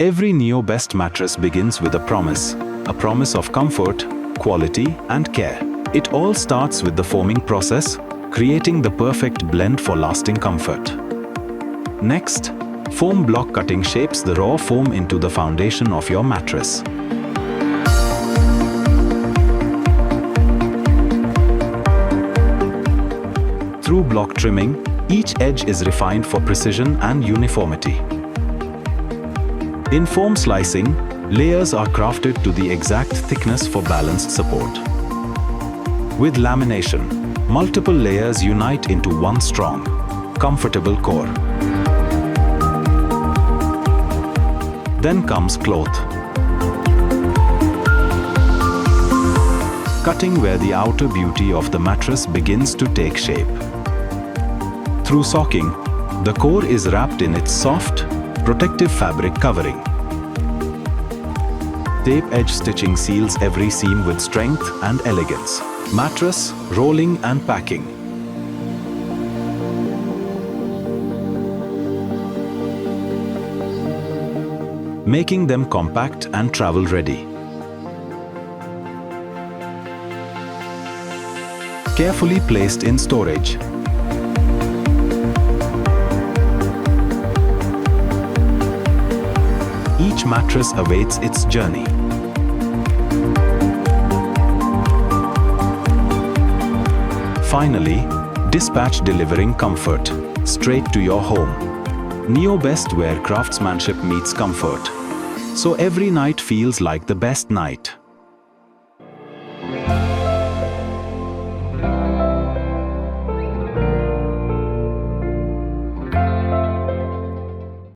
Every Neobest mattress begins with a promise of comfort, quality, and care. It all starts with the foaming process, creating the perfect blend for lasting comfort. Next, foam block cutting shapes the raw foam into the foundation of your mattress. Through block trimming, each edge is refined for precision and uniformity. In foam slicing, layers are crafted to the exact thickness for balanced support. With lamination, multiple layers unite into one strong, comfortable core. Then comes cloth. Cutting where the outer beauty of the mattress begins to take shape. Through socking, the core is wrapped in its soft, protective fabric covering. Tape edge stitching seals every seam with strength and elegance. Mattress, rolling and packing. Making them compact and travel ready. Carefully placed in storage. Each mattress awaits its journey. Finally, dispatch delivering comfort straight to your home. Neobest, where craftsmanship meets comfort, so every night feels like the best night.